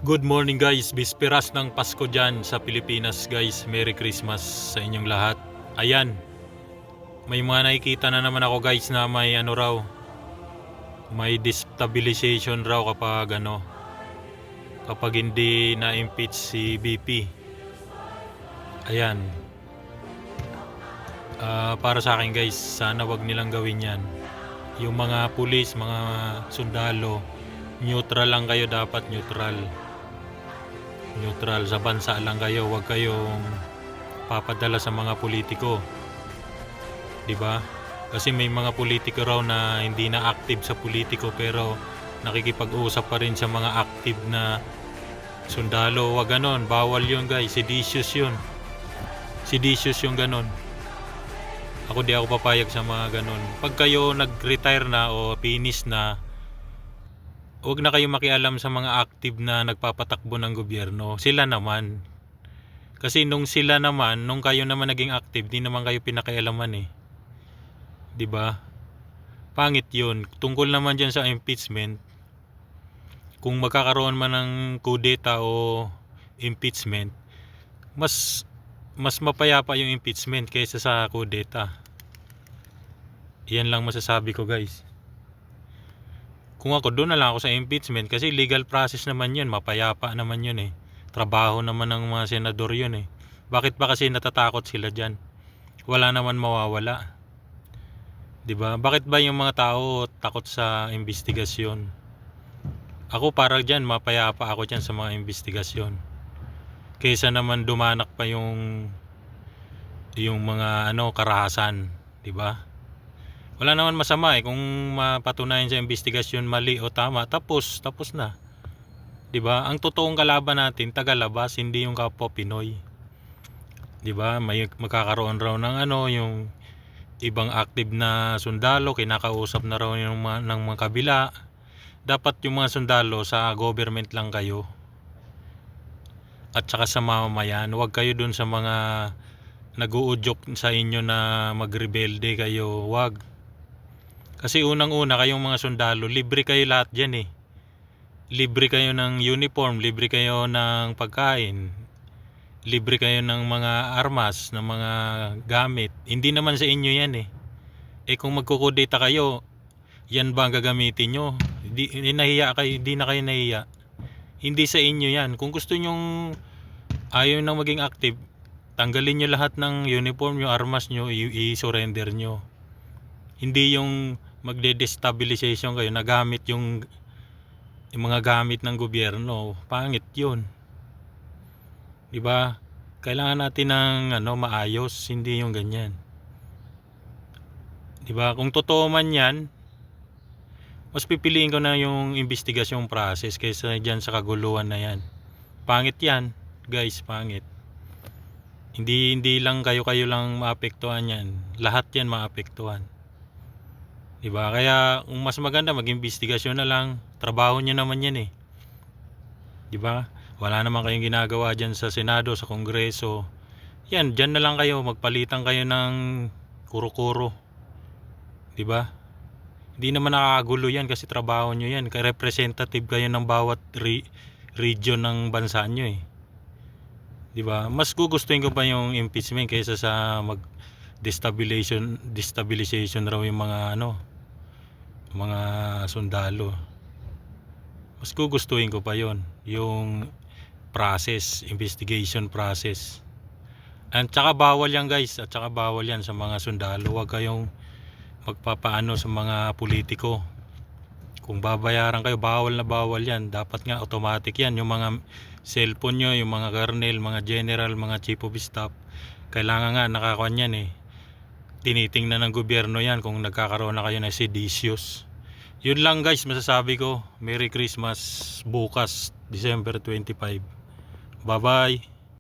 Good morning guys, bisperas ng Pasko dyan sa Pilipinas guys. Merry Christmas sa inyong lahat. Ayan, may mga nakikita na naman ako guys na may may destabilization raw kapag hindi na-impeach si BP. Ayan, para sa akin guys, sana wag nilang gawin yan. Yung mga pulis, mga sundalo, neutral lang kayo, dapat neutral sa bansa lang kayo, wag kayong papadala sa mga politiko, di ba? Kasi may mga politiko raw na hindi na active sa politiko pero nakikipag-usap pa rin sa mga active na sundalo. Wag ganon, bawal yun guys, seditious yun ganon. Ako di ako papayag sa mga ganon. Pag kayo nag-retire na o finish na, huwag na kayo makialam sa mga active na nagpapatakbo ng gobyerno. Sila naman. Kasi nung kayo naman naging active, di naman kayo pinakialaman eh. 'Di ba? Pangit 'yun. Tungkol naman diyan sa impeachment. Kung magkakaroon man ng kudeta o impeachment, mas mapayapa yung impeachment kaysa sa kudeta. Iyan lang masasabi ko, guys. Kung ako, doon na lang ako sa impeachment kasi legal process naman yun, mapayapa naman yun eh. Trabaho naman ng mga senador yun eh. Bakit pa kasi natatakot sila dyan? Wala naman mawawala. 'Di ba? Bakit ba yung mga tao takot sa investigasyon? Ako para dyan, mapayapa ako dyan sa mga investigasyon. Kaysa naman dumanak pa yung mga karahasan, 'di ba? Wala naman masama eh kung mapatunayan sa investigasyon mali o tama, tapos na. 'Di ba? Ang totoong kalaban natin tagalabas, hindi yung kapwa Pinoy. 'Di ba? May magkakaroon raw ng yung ibang active na sundalo, kinakausap na raw ng mga kabila. Dapat yung mga sundalo sa government lang kayo. At saka sa mamamayan, huwag kayo dun sa mga nag-uudyok sa inyo na magrebelde kayo, wag. Kasi unang-una kayong mga sundalo, libre kayo lahat dyan eh. Libre kayo ng uniform, libre kayo ng pagkain, libre kayo ng mga armas, ng mga gamit. Hindi naman sa inyo yan eh. Kung magkukudeta kayo, yan ba ang gagamitin nyo? Hindi na kayo nahiya. Hindi sa inyo yan. Kung gusto nyong ayaw nang maging active, tanggalin nyo lahat ng uniform nyo, armas nyo, i-surrender nyo. Hindi yung magde-destabilization kayo, nagamit yung mga gamit ng gobyerno. Pangit yun. 'Di ba? Kailangan natin ng maayos, hindi yung ganyan. 'Di ba? Kung totoo man 'yan, mas pipiliin ko na yung investigasyong process kaysa diyan sa kaguluhan na 'yan. Pangit 'yan, guys, pangit. Hindi lang kayo lang maapektuhan 'yan. Lahat 'yan maapektuhan. 'Di ba? Kaya kung mas maganda mag-investigasyon na lang, trabaho niyo naman 'yan eh. 'Di ba? Wala naman kayong ginagawa diyan sa Senado, sa Kongreso. Yan, diyan na lang kayo, magpalitan kayo ng kuro-kuro. 'Di ba? Hindi naman nakakagulo 'yan kasi trabaho niyo 'yan. Kaya representative kayo ng bawat region ng bansa niyo eh. 'Di ba? Mas gugustuhin ko pa yung impeachment kaysa sa destabilization raw yung mga sundalo. Mas gugustuhin ko pa yon, yung process, investigation process. At saka bawal yan guys, at saka bawal yan sa mga sundalo. Huwag kayong magpapaano sa mga politiko. Kung babayaran kayo, bawal na bawal yan. Dapat nga automatic yan. Yung mga cellphone nyo, yung mga colonel, mga general, mga chief of staff, kailangan nga nakakuan yan eh. Tinitingnan ng gobyerno yan kung nagkakaroon na kayo ng seditious. Yun lang guys masasabi ko. Merry Christmas bukas, December 25. Bye bye.